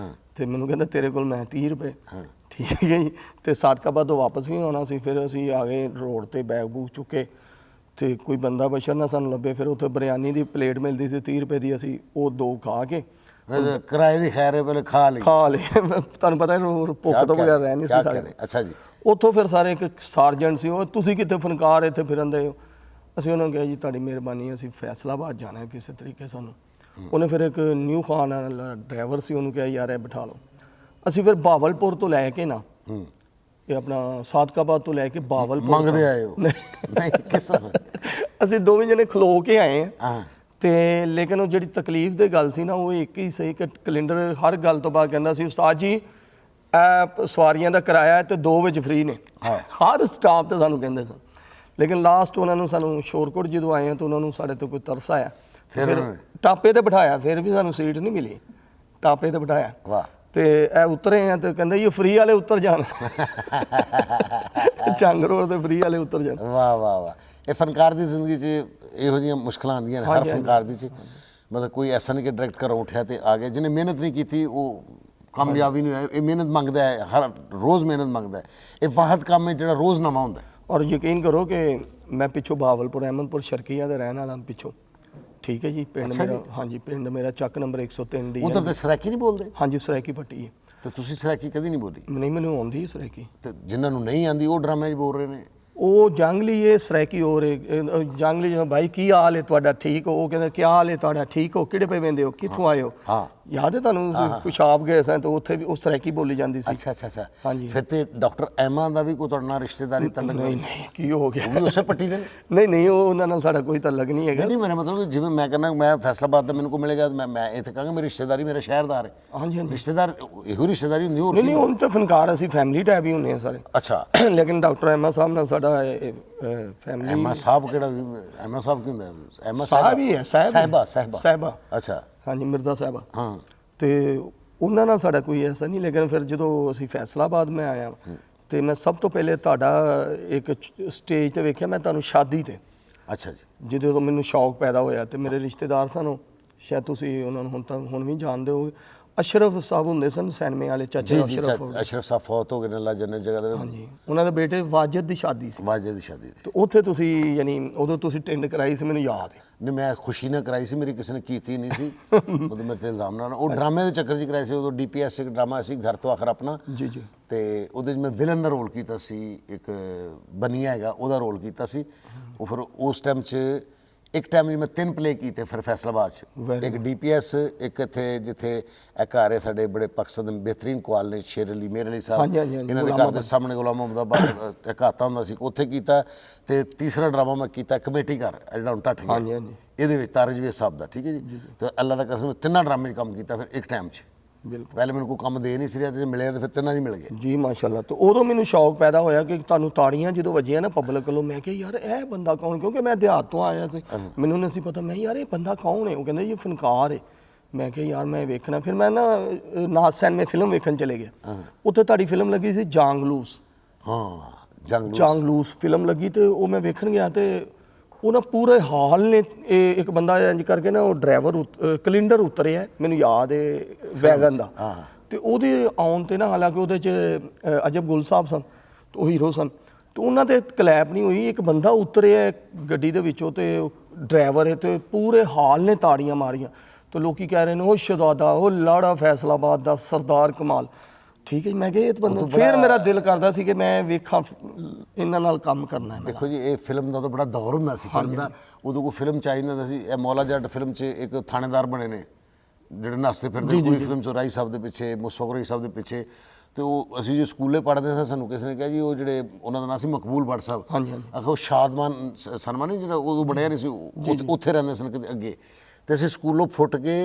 ਤੇ ਮੈਨੂੰ ਕਹਿੰਦਾ ਤੇਰੇ ਕੋਲ, ਮੈਂ 30 ਰੁਪਏ। ਠੀਕ ਹੈ ਜੀ। ਤੇ ਸਾਦਕਾਬਾਦ ਤੋਂ ਵਾਪਸ ਵੀ ਆਉਣਾ ਸੀ, ਫਿਰ ਅਸੀਂ ਆ ਗਏ ਰੋਡ ਤੇ, ਬੈਗ ਬੂਗ ਚੁੱਕੇ, ਤੇ ਕੋਈ ਬੰਦਾ ਬਸ਼ਰ ਨਾ ਸਾਨੂੰ ਲੱਭੇ। ਫਿਰ ਉੱਥੇ ਬਿਰਿਆਨੀ ਦੀ ਪਲੇਟ ਮਿਲਦੀ ਸੀ 30 ਰੁਪਏ ਦੀ, ਅਸੀਂ ਉਹ 2 ਖਾ ਕੇ ਕਿਰਾਏ ਦੀ ਖੈਰ ਹੈ, ਪਹਿਲੇ ਖਾ ਲਈ। ਤੁਹਾਨੂੰ ਪਤਾ ਭੁੱਖ ਤੋਂ ਬਗੈਰ ਰਹਿ ਨਹੀਂ ਸੀ ਸਕਦੇ। ਅੱਛਾ ਜੀ। ਉੱਥੋਂ ਫਿਰ ਸਾਰੇ ਇੱਕ ਸਾਰਜੈਂਟ ਸੀ, ਉਹ ਤੁਸੀਂ ਕਿੱਥੇ ਫਨਕਾਰ ਇੱਥੇ ਫਿਰਨ ਦੇ ਹੋ? ਅਸੀਂ ਉਹਨਾਂ ਨੂੰ ਕਿਹਾ ਜੀ ਤੁਹਾਡੀ ਮਿਹਰਬਾਨੀ, ਅਸੀਂ ਫੈਸਲਾਬਾਦ ਜਾਣਾ ਹੈ ਕਿਸੇ ਤਰੀਕੇ ਸਾਨੂੰ। ਉਹਨੇ ਫਿਰ ਇੱਕ ਨਿਊ ਖਾਨ ਵਾਲਾ ਡਰਾਈਵਰ ਸੀ, ਉਹਨੂੰ ਕਿਹਾ ਯਾਰ ਇਹ ਬਿਠਾ ਲਓ। ਅਸੀਂ ਫਿਰ ਬਾਵਲਪੁਰ ਤੋਂ ਲੈ ਕੇ ਨਾ, ਇਹ ਆਪਣਾ ਸਾਦਕਾਬਾਦ ਤੋਂ ਲੈ ਕੇ ਬਾਵਲਪੁਰ ਮੰਗਦੇ ਆਏ ਹੋ? ਨਹੀਂ, ਕਿਸ ਤਰ੍ਹਾਂ? ਅਸੀਂ ਦੋਵੇਂ ਜਣੇ ਖਲੋ ਕੇ ਆਏ ਹਾਂ। ਤੇ ਲੇਕਿਨ ਉਹ ਜਿਹੜੀ ਤਕਲੀਫ ਦੀ ਗੱਲ ਸੀ ਨਾ, ਉਹ ਇੱਕ ਹੀ ਸਹੀ ਕਿ ਕੈਲੰਡਰ ਹਰ ਗੱਲ ਤੋਂ ਬਾਅਦ ਕਹਿੰਦਾ ਸੀ ਉਸਤਾਦ ਜੀ ਇਹ ਸਵਾਰੀਆਂ ਦਾ ਕਿਰਾਇਆ ਤੇ 2 ਵਿੱਚ ਫ੍ਰੀ ਨੇ। ਹਰ ਸਟਾਫ ਤੇ ਸਾਨੂੰ ਕਹਿੰਦੇ ਸਨ। ਲੇਕਿਨ ਲਾਸਟ ਉਹਨਾਂ ਨੂੰ ਸਾਨੂੰ ਸ਼ੋਰਕੋਟ ਜਦੋਂ ਆਏ ਤਾਂ ਉਹਨਾਂ ਨੂੰ ਸਾਡੇ ਤੋਂ ਕੋਈ ਤਰਸ ਆਇਆ, ਫਿਰ ਟਾਪੇ ਤੇ ਬਿਠਾਇਆ। ਫਿਰ ਵੀ ਸਾਨੂੰ ਸੀਟ ਨਹੀਂ ਮਿਲੀ, ਟਾਪੇ ਤੇ ਬਿਠਾਇਆ। ਵਾਹ। ਤੇ ਇਹ ਉਤਰੇ ਆ ਤੇ ਕਹਿੰਦੇ ਇਹ ਫ੍ਰੀ ਵਾਲੇ ਉਤਰ ਜਾਣ, ਚੰਗ ਰੋਡ ਤੇ ਫ੍ਰੀ ਵਾਲੇ ਉਤਰ ਜਾਣ। ਵਾਹ ਵਾਹ ਵਾਹ। ਇਹ ਫਨਕਾਰ ਦੀ ਜ਼ਿੰਦਗੀ 'ਚ ਇਹੋ ਜਿਹੀਆਂ ਮੁਸ਼ਕਲਾਂ ਆਉਂਦੀਆਂ ਨੇ ਹਰ ਫਨਕਾਰ ਦੀ 'ਚ। ਮਤਲਬ ਕੋਈ ਐਸਾ ਨਹੀਂ ਕਿ ਡਾਇਰੈਕਟ ਘਰੋਂ ਉੱਠਿਆ ਤੇ ਆ ਗਿਆ। ਜਿਹਨੇ ਮਿਹਨਤ ਨਹੀਂ ਕੀਤੀ ਉਹ ਕਾਮਯਾਬੀ ਨਹੀਂ ਹੋਇਆ। ਇਹ ਮਿਹਨਤ ਮੰਗਦਾ ਹੈ, ਹਰ ਰੋਜ਼ ਮਿਹਨਤ ਮੰਗਦਾ ਹੈ। ਇਹ ਵਾਹਦ ਕੰਮ ਹੈ ਜਿਹੜਾ ਰੋਜ਼ ਨਵਾਂ ਹੁੰਦਾ। ਔਰ ਯਕੀਨ ਕਰੋ ਕਿ ਮੈਂ ਪਿੱਛੋਂ ਬਾਵਲਪੁਰ ਅਹਿਮਦਪੁਰ ਸ਼ਰਕੀਆ ਦੇ ਰਹਿਣ ਵਾਲਾ ਪਿੱਛੋਂ। ਠੀਕ ਹੈ ਜੀ। ਪਿੰਡ ਮੇਰਾ, ਹਾਂਜੀ ਪਿੰਡ ਮੇਰਾ ਚੱਕ ਨੰਬਰ 103 ਡੀ। ਉਧਰ ਤੇ ਸਰਾਇਕੀ ਨਹੀਂ ਬੋਲਦੇ? ਹਾਂਜੀ ਸਰਾਇਕੀ ਪੱਟੀ ਹੈ। ਤੇ ਤੁਸੀਂ ਸਰਾਇਕੀ ਕਦੀ ਨਹੀਂ ਬੋਲੀ? ਨਹੀਂ, ਮੈਨੂੰ ਆਉਂਦੀ ਸਰਾਇਕੀ। ਤੇ ਜਿਨ੍ਹਾਂ ਨੂੰ ਨਹੀਂ ਆਉਂਦੀ ਉਹ ਡਰਾਮੇ 'ਚ ਬੋਲ ਰਹੇ ਨੇ। ਉਹ ਜੰਗਲੀ ਇਹ ਸਰਾਇਕੀ ਹੋਰ ਜੰਗਲੀ ਜਦੋਂ ਭਾਈ ਕੀ ਹਾਲ ਹੈ ਤੁਹਾਡਾ, ਠੀਕ ਹੋ? ਉਹ ਕਹਿੰਦਾ ਕੀ ਹਾਲ ਹੈ ਤੁਹਾਡਾ, ਠੀਕ ਹੋ? ਕਿਹੜੇ ਪੈ ਵੰਦੇ ਹੋ, ਕਿੱਥੋਂ ਆਏ ਹੋ? ਹਾਂ ਯਾਦ ਹੈ ਤੁਹਾਨੂੰ? ਪਿਸ਼ਾਬ ਗਏ ਸਾਂ ਤਾਂ ਉੱਥੇ ਵੀ ਉਹ ਸਰਾਇਕੀ ਬੋਲੀ ਜਾਂਦੀ ਸੀ। ਅੱਛਾ ਅੱਛਾ ਅੱਛਾ। ਹਾਂਜੀ। ਫਿਰ ਤੇ ਡਾਕਟਰ ਐਮਾ ਦਾ ਵੀ ਕੋਈ ਤੁਹਾਡੇ ਨਾਲ ਰਿਸ਼ਤੇਦਾਰੀ ਤਲਕ? ਨਹੀਂ ਨਹੀਂ, ਕੀ ਹੋ ਗਿਆ? ਉਹ ਵੀ ਉਸੇ ਪੱਟੀ ਦੇ ਨੇ? ਨਹੀਂ ਨਹੀਂ, ਉਹ ਉਹਨਾਂ ਨਾਲ ਸਾਡਾ ਕੋਈ ਤਲਕ ਨਹੀਂ ਹੈਗਾ। ਨਹੀਂ, ਮੇਰਾ ਮਤਲਬ ਜਿਵੇਂ ਮੈਂ ਕਹਿੰਦਾ ਮੈਂ ਫੈਸਲਾਬਾਦ ਦਾ ਮੈਨੂੰ ਕੋ ਮਿਲੇਗਾ, ਮੈਂ ਇੱਥੇ ਕਹਾਂਗਾ ਮੇਰੀ ਰਿਸ਼ਤੇਦਾਰੀ ਮੇਰਾ ਸ਼ਹਿਰਦਾਰ ਹੈ। ਹਾਂਜੀ ਹਾਂਜੀ। ਰਿਸ਼ਤੇਦਾਰ ਇਹੋ ਰਿਸ਼ਤੇਦਾਰੀ ਹੁੰਦੀ ਹੋਰ? ਨਹੀਂ ਨਹੀਂ, ਹੁਣ ਤਾਂ ਫਨਕਾਰ ਅਸੀਂ ਫੈਮਿਲੀ ਟਾਈਪ ਹੀ ਹੁੰਦੇ ਆ ਸਾਰੇ। ਅੱਛਾ। ਲੇਕਿਨ ਡਾਕਟਰ ਐਮਾ ਸਾਹਿਬ ਨਾਲ ਸਾਡਾ ਫੈਮਿਲੀ। ਐਮਾ ਸਾਹਿਬ ਕਿਹੜਾ? ਐਮਾ ਸਾਹਿਬ ਕੀ ਹੁੰਦਾ? ਐਮਾ ਸਾਹਿਬ ਹੀ ਹੈ। ਸਾਹਿਬਾ। ਸਾਹਿਬਾ। ਅੱਛਾ। ਹਾਂਜੀ, ਮਿਰਜ਼ਾ ਸਾਹਿਬਾ। ਹਾਂ। ਤੇ ਉਹਨਾਂ ਨਾਲ ਸਾਡਾ ਕੋਈ ਐਸਾ ਨਹੀਂ। ਲੇਕਿਨ ਫਿਰ ਜਦੋਂ ਅਸੀਂ ਫੈਸਲਾਬਾਦ ਮੈਂ ਆਇਆ ਤੇ ਮੈਂ ਸਭ ਤੋਂ ਪਹਿਲੇ ਤੁਹਾਡਾ ਇੱਕ ਸਟੇਜ ਤੇ ਵੇਖਿਆ ਮੈਂ ਤੁਹਾਨੂੰ ਸ਼ਾਦੀ ਤੇ। ਅੱਛਾ ਜੀ। ਜਦੋਂ ਮੈਨੂੰ ਸ਼ੌਕ ਪੈਦਾ ਹੋਇਆ ਤੇ ਮੇਰੇ ਰਿਸ਼ਤੇਦਾਰ ਸਾਨੂੰ, ਸ਼ਾਇਦ ਤੁਸੀਂ ਉਹਨਾਂ ਨੂੰ ਹੁਣ ਵੀ ਜਾਣਦੇ ਹੋ, ਅਸ਼ਰਫ ਸਾਹਿਬ ਹੁੰਦੇ ਸਨ ਸੈਨਮੇ ਵਾਲੇ ਚਾਚੇ। ਅਸ਼ਰਫ ਸਾਹਿਬ ਫੌਤ ਹੋ ਗਏ ਨੇ ਅੱਲਾ ਜੰਨਤ ਜਗ੍ਹਾ ਦੇ। ਹਾਂਜੀ, ਉਹਨਾਂ ਦੇ ਬੇਟੇ ਵਾਜਦ ਦੀ ਸ਼ਾਦੀ ਸੀ। ਵਾਜਦ ਦੀ ਸ਼ਾਦੀ ਤੇ ਉੱਥੇ ਤੁਸੀਂ ਯਾਨੀ ਉਦੋਂ ਤੁਸੀਂ ਟੈਂਡ ਕਰਾਈ ਸੀ, ਮੈਨੂੰ ਯਾਦ ਹੈ। ਨਹੀਂ, ਮੈਂ ਖੁਸ਼ੀ ਨਾਲ ਕਰਾਈ ਸੀ, ਮੇਰੀ ਕਿਸੇ ਨੇ ਕੀਤੀ ਨਹੀਂ ਸੀ। ਉਦੋਂ ਮੇਰੇ ਤੇ ਇਲਜ਼ਾਮ ਨਾਲ ਉਹ ਡਰਾਮੇ ਦੇ ਚੱਕਰ 'ਚ ਕਰਾਈ ਸੀ। ਉਦੋਂ DPS ਇੱਕ ਡਰਾਮਾ ਸੀ ਘਰ ਤੋਂ ਆਖਰ ਆਪਣਾ। ਜੀ ਜੀ। ਤੇ ਉਹਦੇ 'ਚ ਮੈਂ ਵਿਲਨ ਦਾ ਰੋਲ ਕੀਤਾ ਸੀ, ਇੱਕ ਬਨੀਆ ਹੈਗਾ ਉਹਦਾ ਰੋਲ ਕੀਤਾ ਸੀ। ਉਹ ਫਿਰ ਉਸ ਟਾਈਮ 'ਚ ਇੱਕ ਟਾਈਮ ਮੈਂ 3 ਪਲੇ ਕੀਤੇ ਫਿਰ ਫੈਸਲਾਬਾਦ 'ਚ। ਇੱਕ DPS, ਇੱਕ ਇੱਥੇ ਜਿੱਥੇ ਇਹ ਘਰ ਹੈ ਸਾਡੇ ਬੜੇ ਪਾਕਿਸਤਾਨ ਦੇ ਬਿਹਤਰੀਨ ਕੁਆਲ ਨੇ, ਸ਼ੇਰ ਅਲੀ ਮੇਰ ਅਲੀ ਸਾਹਿਬ, ਇਹਨਾਂ ਦੇ ਘਰ ਦੇ ਸਾਹਮਣੇ ਗੁਲਾਮ ਮੁਹੰਮਦਾਬਾਦ ਇਕਾਤਾ ਹੁੰਦਾ ਸੀ, ਉੱਥੇ ਕੀਤਾ। ਤੇ ਤੀਸਰਾ ਡਰਾਮਾ ਮੈਂ ਕੀਤਾ ਕਮੇਟੀ ਘਰ, ਜਿਹੜਾ ਹੁਣ ਟੱਟ ਗਿਆ, ਇਹਦੇ ਵਿੱਚ ਤਾਰਜਵੇ ਸਾਹਿਬ ਦਾ। ਠੀਕ ਹੈ ਜੀ। ਤੇ ਅੱਲਾ ਦਾ ਕਸਮ 3 ਡਰਾਮੇ 'ਚ ਕੰਮ ਕੀਤਾ ਫਿਰ ਇੱਕ ਟਾਈਮ 'ਚ। ਬਿਲਕੁਲ। ਪਹਿਲੇ ਮੈਨੂੰ ਕੋਈ ਕੰਮ ਦੇ ਨਹੀਂ ਸੀ ਰਿਹਾ ਤੇ ਮਿਲਿਆ ਤੇ ਫਿਰ 3 ਹੀ ਮਿਲ ਗਏ ਜੀ। ਮਾਸ਼ਾਅੱਲਾ। ਤੇ ਉਦੋਂ ਮੈਨੂੰ ਸ਼ੌਕ ਪੈਦਾ ਹੋਇਆ ਕਿ ਤੁਹਾਨੂੰ ਤਾੜੀਆਂ ਜਦੋਂ ਵੱਜੀਆਂ ਨਾ ਪਬਲਿਕ ਵੱਲੋਂ, ਮੈਂ ਕਿਹਾ ਯਾਰ ਇਹ ਬੰਦਾ ਕੌਣ? ਕਿਉਂਕਿ ਮੈਂ ਦਿਹਾਤ ਤੋਂ ਆਇਆ ਸੀ, ਮੈਨੂੰ ਨਹੀਂ ਸੀ ਪਤਾ। ਮੈਂ ਯਾਰ ਇਹ ਬੰਦਾ ਕੌਣ ਹੈ? ਉਹ ਕਹਿੰਦੇ ਇਹ ਫਨਕਾਰ ਹੈ। ਮੈਂ ਕਿਹਾ ਯਾਰ ਮੈਂ ਵੇਖਣਾ। ਫਿਰ ਮੈਂ ਨਾ ਨਾਜ਼ ਸੈਨਮੇ ਫਿਲਮ ਵੇਖਣ ਚਲੇ ਗਿਆ। ਉੱਥੇ ਤੁਹਾਡੀ ਫਿਲਮ ਲੱਗੀ ਸੀ ਜਾਂਗਲੂਸ। ਹਾਂ, ਜਾਂਗਲੂਸ ਫਿਲਮ ਲੱਗੀ ਤੇ ਉਹ ਮੈਂ ਵੇਖਣ ਗਿਆ ਤੇ ਉਹ ਨਾ ਪੂਰੇ ਹਾਲ ਨੇ ਇੱਕ ਬੰਦਾ ਇੰਜ ਕਰਕੇ ਨਾ ਉਹ ਡਰਾਈਵਰ ਕੈਲੰਡਰ ਉਤਰਿਆ, ਮੈਨੂੰ ਯਾਦ ਹੈ, ਵੈਗਨ ਦਾ। ਤੇ ਉਹਦੇ ਆਉਣ ਤੇ ਨਾ, ਹਾਲਾਂਕਿ ਉਹਦੇ 'ਚ ਅਜਬ ਗੁਲ ਸਾਹਿਬ ਸਨ, ਉਹ ਹੀਰੋ ਸਨ, ਤੇ ਉਹਨਾਂ ਤੇ ਕਲੈਪ ਨਹੀਂ ਹੋਈ। ਇੱਕ ਬੰਦਾ ਉਤਰਿਆ ਗੱਡੀ ਦੇ ਵਿੱਚੋਂ ਤੇ ਡਰਾਈਵਰ ਹੈ ਤੇ ਪੂਰੇ ਹਾਲ ਨੇ ਤਾੜੀਆਂ ਮਾਰੀਆਂ। ਤੇ ਲੋਕੀ ਕਹਿ ਰਹੇ ਨੇ ਉਹ ਸ਼ਹਜ਼ਾਦਾ, ਉਹ ਲਾੜਾ ਫੈਸਲਾਬਾਦ ਦਾ ਸਰਦਾਰ ਕਮਾਲ। ਠੀਕ ਹੈ ਜੀ। ਮੈਂ ਕਿਹਾ ਇਹ ਬੰਦਾ, ਫਿਰ ਮੇਰਾ ਦਿਲ ਕਰਦਾ ਸੀ ਕਿ ਮੈਂ ਵੇਖਾਂ ਇਹਨਾਂ ਨਾਲ ਕੰਮ ਕਰਨਾ ਹੈ। ਦੇਖੋ ਜੀ, ਇਹ ਫਿਲਮ ਦਾ ਤਾਂ ਬੜਾ ਦੌਰ ਹੁੰਦਾ ਸੀ ਫਿਲਮ ਦਾ। ਉਦੋਂ ਕੋਈ ਫਿਲਮ ਚਾਹੀਦਾ ਹੁੰਦਾ ਸੀ। ਇਹ ਮੌਲਾ ਜੱਟ ਫਿਲਮ 'ਚ ਇੱਕ ਥਾਣੇਦਾਰ ਬਣੇ ਨੇ ਜਿਹੜੇ ਨੱਸਦੇ ਫਿਰਦੇ, ਪੂਰੀ ਫਿਲਮ 'ਚ ਰਾਈ ਸਾਹਿਬ ਦੇ ਪਿੱਛੇ, ਮੁਸਤਫਾ ਕੁਰੈਸ਼ੀ ਸਾਹਿਬ ਦੇ ਪਿੱਛੇ। ਤੇ ਉਹ ਅਸੀਂ ਜੋ ਸਕੂਲੇ ਪੜ੍ਹਦੇ ਸਾਂ ਸਾਨੂੰ ਕਿਸੇ ਨੇ ਕਿਹਾ ਜੀ ਉਹ ਜਿਹੜੇ ਉਹਨਾਂ ਦਾ ਨਾਂ ਸੀ ਮਕਬੂਲ ਭੱਟ ਸਾਹਿਬ, ਹਾਂਜੀ ਹਾਂਜੀ ਆਖੋ ਸ਼ਾਦਮਾਨ ਸਨਮਾਨ ਨਹੀਂ ਜਿਹੜਾ ਉਦੋਂ ਬਣਿਆ ਨਹੀਂ ਸੀ, ਉੱਥੇ ਰਹਿੰਦੇ ਸਨ ਕਿਤੇ ਅੱਗੇ, ਤੇ ਅਸੀਂ ਸਕੂਲੋਂ ਫੁੱਟ ਕੇ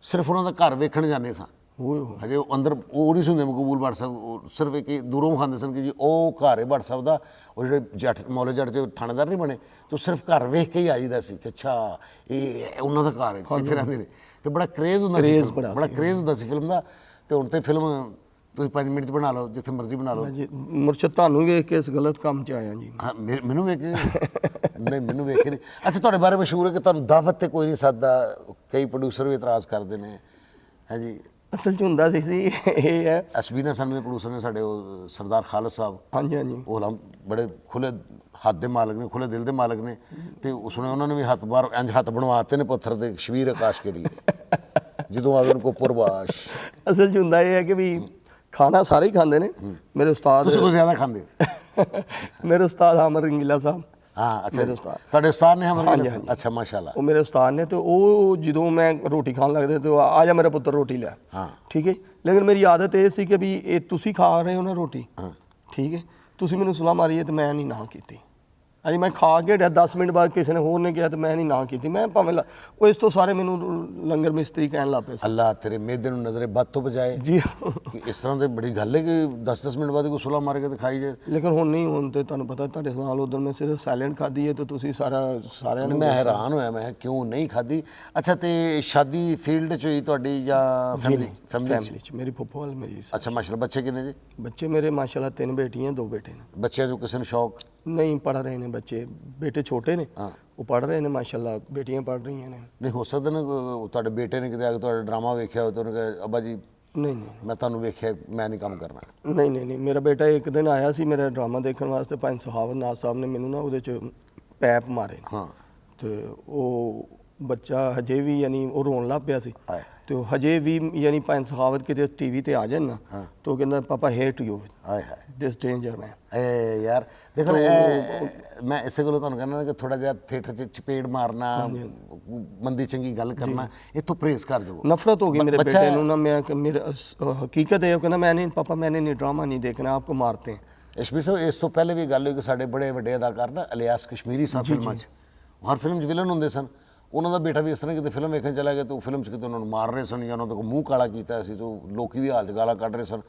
ਸਿਰਫ ਉਹਨਾਂ ਦਾ ਘਰ ਵੇਖਣ ਜਾਂਦੇ ਸਾਂ। ਓਏ ਹੋਏ ਹਜੇ ਉਹ ਅੰਦਰ ਉਹ ਨਹੀਂ ਸੀ ਹੁੰਦੇ ਮਕਬੂਲ ਭੱਟ ਸਾਹਿਬ, ਉਹ ਸਿਰਫ ਇੱਕ ਦੂਰੋਂ ਖਾਂਦੇ ਸਨ ਕਿ ਜੀ ਉਹ ਘਰ ਹੈ ਭੱਟ ਸਾਹਿਬ ਦਾ, ਉਹ ਜਿਹੜੇ ਜੱਟ ਮੌਲੇ ਜੱਟ 'ਚ ਥਾਣੇਦਾਰ ਨਹੀਂ ਬਣੇ, ਤੇ ਉਹ ਸਿਰਫ ਘਰ ਵੇਖ ਕੇ ਹੀ ਆਈਦਾ ਸੀ ਕਿ ਅੱਛਾ ਇਹ ਉਹਨਾਂ ਦਾ ਘਰ ਹੈ, ਇੱਥੇ ਰਹਿੰਦੇ ਨੇ। ਤੇ ਬੜਾ ਕਰੇਜ਼ ਹੁੰਦਾ ਸੀ, ਬੜਾ ਕਰੇਜ਼ ਹੁੰਦਾ ਸੀ ਫਿਲਮ ਦਾ। ਤੇ ਹੁਣ ਤੇ ਫਿਲਮ ਤੁਸੀਂ 5 ਮਿੰਟ 'ਚ ਬਣਾ ਲਓ, ਜਿੱਥੇ ਮਰਜ਼ੀ ਬਣਾ ਲਓ। ਜੀ ਮੁਰਸ਼ਦ ਤੁਹਾਨੂੰ ਵੇਖ ਕੇ ਇਸ ਗਲਤ ਕੰਮ 'ਚ ਆਇਆ ਜੀ। ਹਾਂ ਮੈਨੂੰ ਵੇਖ ਕੇ ਨਹੀਂ, ਮੈਨੂੰ ਵੇਖ ਕੇ ਨਹੀਂ। ਅੱਛਾ ਤੁਹਾਡੇ ਬਾਰੇ ਮਸ਼ਹੂਰ ਹੈ ਕਿ ਤੁਹਾਨੂੰ ਦਾਵਤ ਤੇ ਕੋਈ ਨਹੀਂ ਸੱਦਦਾ, ਕਈ ਪ੍ਰੋਡਿਊਸਰ ਵੀ ਇਤਰਾਜ਼ ਕਰਦੇ ਨੇ, ਹੈ ਜੀ। ਅਸਲ 'ਚ ਹੁੰਦਾ ਸੀ ਇਹ ਹੈ ਐਸਬੀ ਸਾਨੂੰ ਦੇ ਪ੍ਰੋਡਿਊਸਰ ਨੇ ਸਾਡੇ ਉਹ ਸਰਦਾਰ ਖਾਲਦ ਸਾਹਿਬ, ਹਾਂਜੀ ਹਾਂਜੀ ਉਹ ਹਮ ਬੜੇ ਖੁੱਲੇ ਹੱਥ ਦੇ ਮਾਲਕ ਨੇ, ਖੁੱਲੇ ਦਿਲ ਦੇ ਮਾਲਕ ਨੇ। ਤੇ ਉਸਨੇ ਉਹਨਾਂ ਨੇ ਵੀ ਹੱਥ ਬਾਹਰ ਇੰਜ ਹੱਥ ਬਣਵਾਤੇ ਨੇ ਪੱਥਰ ਦੇ, ਸ਼ਬੀਰ ਆਕਾਸ਼ ਕੇ ਲਈ ਜਦੋਂ ਆਵੇ ਉनको ਪੁਰਬਾਸ਼। ਅਸਲ 'ਚ ਹੁੰਦਾ ਇਹ ਹੈ ਕਿ ਵੀ ਖਾਣਾ ਸਾਰੇ ਹੀ ਖਾਂਦੇ ਨੇ। ਮੇਰੇ ਉਸਤਾਦ ਤੁਸੀਂ ਕੁਝ ਜ਼ਿਆਦਾ ਖਾਂਦੇ ਹੋ। ਮੇਰੇ ਉਸਤਾਦ ਆਮਰ ਰੰਗੀਲਾ ਸਾਹਿਬ, ਹਾਂ ਅੱਛਾ ਮੇਰੇ ਉਸਤਾਦ। ਤੁਹਾਡੇ ਉਸਤਾਦ ਨੇ ਹਮਾਰੇ ਹਾਂਜੀ, ਹਾਂਜੀ। ਅੱਛਾ ਮਾਸ਼ਾਅੱਲਾ। ਉਹ ਮੇਰੇ ਉਸਤਾਦ ਨੇ, ਤੇ ਉਹ ਜਦੋਂ ਮੈਂ ਰੋਟੀ ਖਾਣ ਲੱਗਦੇ ਤੇ ਉਹ ਆ ਜਾ ਮੇਰਾ ਪੁੱਤਰ ਰੋਟੀ ਲੈ, ਹਾਂ ਠੀਕ ਹੈ। ਲੇਕਿਨ ਮੇਰੀ ਆਦਤ ਇਹ ਸੀ ਕਿ ਵੀ ਇਹ ਤੁਸੀਂ ਖਾ ਰਹੇ ਹੋ ਨਾ ਰੋਟੀ, ਠੀਕ ਹੈ, ਤੁਸੀਂ ਮੈਨੂੰ ਸਲਾਹ ਮਾਰੀ ਹੈ ਤੇ ਮੈਂ ਨਹੀਂ ਨਾ ਕੀਤੀ। ਅਜੇ ਮੈਂ ਖਾ ਕੇ 10 ਮਿੰਟ ਬਾਅਦ ਕਿਸੇ ਨੇ ਹੋਰ ਨੇ ਕਿਹਾ ਤੇ ਮੈਂ ਨਹੀਂ ਨਾ ਕੀਤੀ। ਮੈਂ ਭਾਵੇਂ ਉਹ ਇਸ ਤੋਂ ਸਾਰੇ ਮੈਨੂੰ ਲੰਗਰ ਮਿਸਤਰੀ ਕਹਿਣ ਲੱਗ ਪਏ ਸੀ। ਅੱਲਾਹ ਤੇਰੇ ਮਿਹਦੇ ਨੂੰ ਨਜ਼ਰੇ ਬਦ ਤੋਂ ਬਚਾਏ ਜੀ ਕਿ ਇਸ ਤਰ੍ਹਾਂ ਤੇ ਬੜੀ ਗੱਲ ਹੈ ਕਿ 10-10 ਮਿੰਟ ਬਾਅਦ ਕੋਈ ਸੁਲਾ ਮਾਰ ਕੇ ਤੇ ਖਾਈ ਜਾਏ। ਲੇਕਿਨ ਹੁਣ ਨਹੀਂ, ਹੁਣ ਤੇ ਤੁਹਾਨੂੰ ਪਤਾ ਤੁਹਾਡੇ ਨਾਲ ਉਧਰ ਮੈਂ ਸਿਰਫ ਸਾਇਲੈਂਟ ਖਾਧੀ ਹੈ ਤੇ ਤੁਸੀਂ ਸਾਰਿਆਂ ਨੇ। ਮੈਂ ਹੈਰਾਨ ਹੋਇਆ, ਮੈਂ ਕਿਉਂ ਨਹੀਂ ਖਾਧੀ। ਅੱਛਾ ਤੇ ਸ਼ਾਦੀ ਫੀਲਡ 'ਚ ਹੋਈ ਤੁਹਾਡੀ ਜਾਂ ਫੈਮਿਲੀ 'ਚ? ਮੇਰੀ ਫੁੱਫੋ ਵਾਲ ਮੇਰੀ। ਅੱਛਾ ਮਾਸ਼ਾਅੱਲਾ। ਬੱਚੇ ਕਿੰਨੇ ਜੀ? ਬੱਚੇ ਮੇਰੇ ਮਾਸ਼ਾਅੱਲਾ 3 ਬੇਟੀਆਂ 2 ਬੇਟੇ ਨੇ। ਬੱਚਿਆਂ ਨੂੰ ਕਿਸੇ ਨੂੰ ਸ਼ੌਕ ਨਹੀਂ ਪੜ੍ਹ ਰਹੇ ਨੇ ਬੱਚੇ, ਬੇਟੇ ਛੋਟੇ ਨੇ, ਉਹ ਪੜ੍ਹ ਰਹੇ ਨੇ ਮਾਸ਼ਾਅੱਲਾ, ਬੇਟੀਆਂ ਪੜ੍ਹ ਰਹੀਆਂ ਨੇ। ਨਹੀਂ ਹੋ ਸਕਦਾ ਨਾ ਤੁਹਾਡੇ ਬੇਟੇ ਨੇ ਕਿਤੇ ਆ ਕੇ ਤੁਹਾਡਾ ਡਰਾਮਾ ਵੇਖਿਆ ਹੋਵੇ ਤੇ ਉਹਨੇ ਕਿਹਾ ਅੱਬਾ ਜੀ ਨਹੀਂ ਨਹੀਂ ਮੈਂ ਤੁਹਾਨੂੰ ਵੇਖਿਆ, ਮੈਂ ਨਹੀਂ ਕੰਮ ਕਰਨਾ। ਨਹੀਂ ਨਹੀਂ ਨਹੀਂ, ਮੇਰਾ ਬੇਟਾ ਇੱਕ ਦਿਨ ਆਇਆ ਸੀ ਮੇਰਾ ਡਰਾਮਾ ਦੇਖਣ ਵਾਸਤੇ, ਪੰਜ ਸੁਹਾਵਤ ਨਾਜ਼ ਸਾਹਿਬ ਨੇ ਮੈਨੂੰ ਨਾ ਉਹਦੇ 'ਚ ਪੈਪ ਮਾਰੇ। ਹਾਂ ਤੇ ਉਹ ਬੱਚਾ ਹਜੇ ਵੀ ਯਾਨੀ ਉਹ ਰੋਣ ਲੱਗ ਪਿਆ ਸੀ। ਆਏ ਤੇ ਉਹ ਹਜੇ ਵੀ ਯਾਨੀ ਪੰਜ ਸੁਹਾਵਤ ਕਿਤੇ ਟੀਵੀ ਤੇ ਆ ਜਾਣ ਨਾ, ਤੇ ਉਹ ਕਹਿੰਦਾ ਪਾਪਾ ਹੇਟ ਯੂ ਆਏ ਹਾਏ ਦਿਸ ਡੇਂਜਰ ਮੈਨ। ਏ ਯਾਰ ਦੇਖੋ ਮੈਂ ਇਸੇ ਕੋਲੋਂ ਤੁਹਾਨੂੰ ਕਹਿੰਦਾ ਕਿ ਥੋੜਾ ਜਿਹਾ ਥੀਏਟਰ 'ਚ ਚਪੇੜ ਮਾਰਨਾ, ਮੰਦੀ ਚੰਗੀ ਗੱਲ ਕਰਨਾ, ਇੱਥੋਂ ਪ੍ਰੇਸ ਕਰ ਜਾਓ। ਨਫ਼ਰਤ ਹੋ ਗਈ ਮੇਰੇ बेटे ਨੂੰ ਨਾ। मैं मेरा हकीकत है, कहना मैंने पापा मैंने नहीं ड्रामा नहीं देखना, आपको मारते हैं। ਇਸ਼ਮੀਰ ਸਾਹਿਬ ਇਸ ਤੋਂ ਪਹਿਲੇ ਵੀ ਗੱਲ ਹੋਈ ਕਿ ਸਾਡੇ ਬੜੇ ਵੱਡੇ ਅਦਾਕਾਰ ਨਾ ਇਲਿਆਸ ਕਸ਼ਮੀਰੀ ਸਾਹਿਬ ਫਿਲਮਾਂ 'ਚ ਹਰ ਫਿਲਮ 'ਚ ਵਿਲਨ ਹੁੰਦੇ ਸਨ। ਉਹਨਾਂ ਦਾ ਬੇਟਾ ਵੀ ਇਸ ਤਰ੍ਹਾਂ ਕਿਤੇ ਫਿਲਮ ਵੇਖਣ ਚਲਾ ਗਿਆ ਤੇ ਉਹ ਫਿਲਮ 'ਚ ਕਿਤੇ ਉਹਨਾਂ ਨੂੰ ਮਾਰ ਰਹੇ ਸਨ ਜਾਂ ਉਹਨਾਂ ਦਾ ਕੋਈ ਮੂੰਹ ਕਾਲਾ ਕੀਤਾ ਸੀ, ਤੇ ਲੋਕੀ ਵੀ ਹਾਲ 'ਚ ਗਾਲਾਂ ਕੱਢ ਰਹੇ ਸਨ।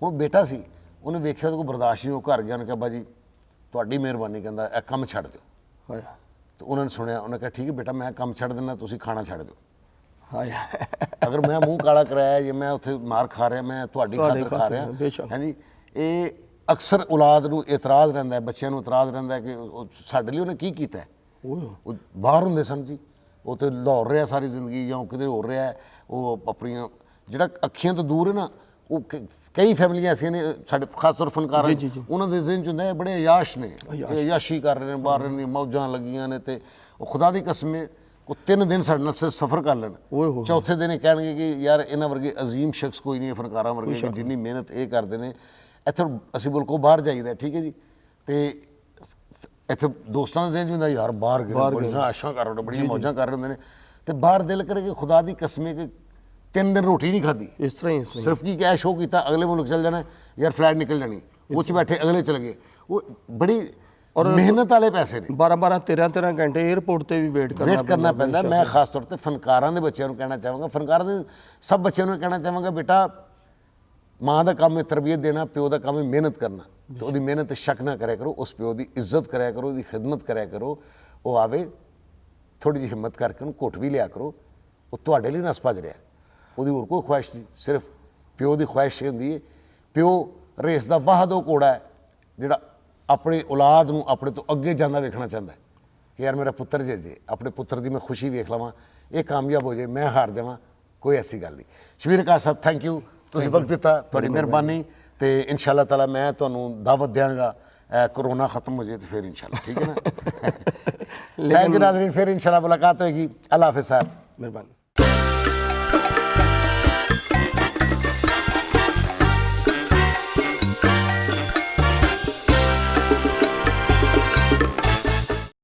ਹੁਣ ਬੇਟਾ ਸੀ, ਉਹਨੇ ਵੇਖਿਆ ਉਹਦੇ ਕੋਲ ਬਰਦਾਸ਼ਤ ਨਹੀਂ, ਉਹ ਘਰ ਗਿਆ, ਉਹਨੇ ਕਿਹਾ ਬਾਜੀ ਤੁਹਾਡੀ ਮਿਹਰਬਾਨੀ, ਕਹਿੰਦਾ ਇਹ ਕੰਮ ਛੱਡ ਦਿਓ। ਤੇ ਉਹਨਾਂ ਨੇ ਸੁਣਿਆ, ਉਹਨੇ ਕਿਹਾ ਠੀਕ ਹੈ ਬੇਟਾ ਮੈਂ ਕੰਮ ਛੱਡ ਦਿੰਦਾ, ਤੁਸੀਂ ਖਾਣਾ ਛੱਡ ਦਿਓ। ਅਗਰ ਮੈਂ ਮੂੰਹ ਕਾਲਾ ਕਰਾਇਆ ਜਾਂ ਮੈਂ ਉੱਥੇ ਮਾਰ ਖਾ ਰਿਹਾ, ਮੈਂ ਤੁਹਾਡੀ ਖਾਤਰ ਖਾ ਰਿਹਾ। ਹਾਂਜੀ ਇਹ ਅਕਸਰ ਔਲਾਦ ਨੂੰ ਇਤਰਾਜ਼ ਰਹਿੰਦਾ ਹੈ, ਬੱਚਿਆਂ ਨੂੰ ਇਤਰਾਜ਼ ਰਹਿੰਦਾ ਹੈ ਕਿ ਸਾਡੇ ਲਈ ਉਹਨੇ ਕੀ ਕੀਤਾ ਹੈ। ਉਹ ਬਾਹਰ ਹੁੰਦੇ ਸਨ ਜੀ, ਉਹ ਤੇ ਲਾਹੌਰ ਰਿਹਾ ਸਾਰੀ ਜ਼ਿੰਦਗੀ ਜਾਂ ਕਿਤੇ ਹੋਰ ਰਿਹਾ, ਉਹ ਆਪਣੀਆਂ ਜਿਹੜਾ ਅੱਖੀਆਂ ਤੋਂ ਦੂਰ ਹੈ ਨਾ, ਉਹ ਕਈ ਫੈਮਲੀਆਂ ਐਸੀਆਂ ਨੇ ਸਾਡੇ ਖਾਸ ਤੌਰ ਫਨਕਾਰਾਂ, ਉਹਨਾਂ ਦੇ ਜ਼ਿਹਨ 'ਚ ਹੁੰਦਾ ਹੈ ਬੜੇ ਅਯਾਸ਼ ਨੇ, ਅਯਾਸ਼ੀ ਕਰ ਰਹੇ ਨੇ, ਬਾਹਰ ਰਹਿਣ ਦੀਆਂ ਮੌਜਾਂ ਲੱਗੀਆਂ ਨੇ। ਤੇ ਉਹ ਖੁਦਾ ਦੀ ਕਸਮ ਹੈ ਉਹ 3 ਦਿਨ ਸਾਡੇ ਨਾਲ ਸਫ਼ਰ ਕਰ ਲੈਣ, ਚੌਥੇ ਦਿਨ ਇਹ ਕਹਿਣਗੇ ਕਿ ਯਾਰ ਇਹਨਾਂ ਵਰਗੇ ਅਜ਼ੀਮ ਸ਼ਖਸ ਕੋਈ ਨਹੀਂ ਹੈ ਫਨਕਾਰਾਂ ਵਰਗੇ, ਕਿ ਜਿੰਨੀ ਮਿਹਨਤ ਇਹ ਕਰਦੇ ਨੇ। ਇੱਥੇ ਅਸੀਂ ਮੁਲਕੋਂ ਬਾਹਰ ਜਾਈਦਾ, ਠੀਕ ਹੈ ਜੀ, ਤੇ ਇੱਥੇ ਦੋਸਤਾਂ ਦਾ ਜ਼ਿਹਨ 'ਚ ਹੁੰਦਾ ਯਾਰ ਬਾਹਰ ਗਏ ਬੜੀਆਂ ਆਸ਼ਾਂ ਕਰ ਰਹੇ, ਬੜੀਆਂ ਮੌਜਾਂ ਕਰ ਰਹੇ ਹੁੰਦੇ ਨੇ, ਤੇ ਬਾਹਰ ਦਿਲ ਕਰੇ ਕਿ ਖੁਦਾ ਦੀ ਕਸਮ ਹੈ ਕਿ 3 ਦਿਨ ਰੋਟੀ ਨਹੀਂ ਖਾਧੀ, ਇਸ ਤਰ੍ਹਾਂ ਹੀ ਸਿਰਫ ਕੀ ਕਿਹਾ ਸ਼ੋਅ ਕੀਤਾ, ਅਗਲੇ ਮੁਲਕ ਚਲ ਜਾਣਾ ਯਾਰ, ਫਲਾਈਟ ਨਿਕਲ ਜਾਣੀ, ਉਹ 'ਚ ਬੈਠੇ ਅਗਲੇ ਚਲੇ ਗਏ। ਉਹ ਬੜੀ ਮਿਹਨਤ ਵਾਲੇ ਪੈਸੇ ਨੇ। 12-12 13-13 ਘੰਟੇ 에ਅਰਪੋਰਟ ਤੇ ਵੀ ਵੇਟ ਕਰਨਾ ਪੈਂਦਾ। ਮੈਂ ਖਾਸ ਤੌਰ ਤੇ ਫਨਕਾਰਾਂ ਦੇ ਬੱਚਿਆਂ ਨੂੰ ਕਹਿਣਾ ਚਾਹਾਂਗਾ, ਫਨਕਾਰਾਂ ਦੇ ਸਭ ਬੱਚਿਆਂ ਨੂੰ ਕਹਿਣਾ ਚਾਹਾਂਗਾ, ਬੇਟਾ ਮਾਂ ਦਾ ਕੰਮ ਹੈ ਤਰਬੀਅਤ ਦੇਣਾ, ਪਿਓ ਦਾ ਕੰਮ ਹੈ ਮਿਹਨਤ ਕਰਨਾ, ਤੇ ਉਹਦੀ ਮਿਹਨਤ ਤੇ ਸ਼ੱਕ ਨਾ ਕਰਿਆ ਕਰੋ, ਉਸ ਪਿਓ ਦੀ ਇੱਜ਼ਤ ਕਰਿਆ ਕਰੋ, ਉਹਦੀ ਖਿਦਮਤ ਕਰਿਆ ਕਰੋ। ਉਹ ਆਵੇ ਥੋੜੀ ਜਿਹੀ ਹਿੰਮਤ ਕਰਕੇ ਉਹਨੂੰ ਘੁੱਟ ਵੀ ਲਿਆ ਕਰੋ, ਉਹ ਤੁਹਾਡੇ ਲਈ ਨਸ ਭੱਜ ਰਿਹਾ, ਉਹਦੀ ਹੋਰ ਕੋਈ ਖੁਆਇਸ਼ ਨਹੀਂ, ਸਿਰਫ ਪਿਓ ਦੀ ਖੁਆਇਸ਼ ਇਹ ਹੁੰਦੀ ਹੈ। ਪਿਓ ਰੇਸ ਦਾ ਵਾਹਦ ਉਹ ਘੋੜਾ ਹੈ ਜਿਹੜਾ ਆਪਣੀ ਔਲਾਦ ਨੂੰ ਆਪਣੇ ਤੋਂ ਅੱਗੇ ਜਾਂਦਾ ਵੇਖਣਾ ਚਾਹੁੰਦਾ ਕਿ ਯਾਰ ਮੇਰਾ ਪੁੱਤਰ ਜੇ ਆਪਣੇ ਪੁੱਤਰ ਦੀ ਮੈਂ ਖੁਸ਼ੀ ਵੇਖ ਲਵਾਂ, ਇਹ ਕਾਮਯਾਬ ਹੋ ਜਾਏ, ਮੈਂ ਹਾਰ ਜਾਵਾਂ, ਕੋਈ ਐਸੀ ਗੱਲ ਨਹੀਂ। ਸ਼ਬੀਰ ਆਕਾਸ਼ ਸਾਹਿਬ ਥੈਂਕ ਯੂ, ਤੁਸੀਂ ਵਕਤ ਦਿੱਤਾ, ਤੁਹਾਡੀ ਮਿਹਰਬਾਨੀ। ਤੇ ਇਨਸ਼ਾ ਅੱਲਾਹ ਤਾਲਾ ਮੈਂ ਤੁਹਾਨੂੰ ਦਾਵਤ ਦਿਆਂਗਾ, ਕੋਰੋਨਾ ਖਤਮ ਹੋ ਜਾਏ ਤੇ ਫਿਰ ਇਨਸ਼ਾ ਅੱਲਾਹ, ਠੀਕ ਹੈ ਨਾ। ਥੈਂਕ ਯੂ ਨਾਜ਼ਰੀਨ, ਫਿਰ ਇਨਸ਼ਾ ਅੱਲਾਹ ਮੁਲਾਕਾਤ ਹੋਏਗੀ। ਅੱਲਾਹ ਹਾਫਿਜ਼ ਸਾਹਿਬ, ਮਿਹਰਬਾਨੀ।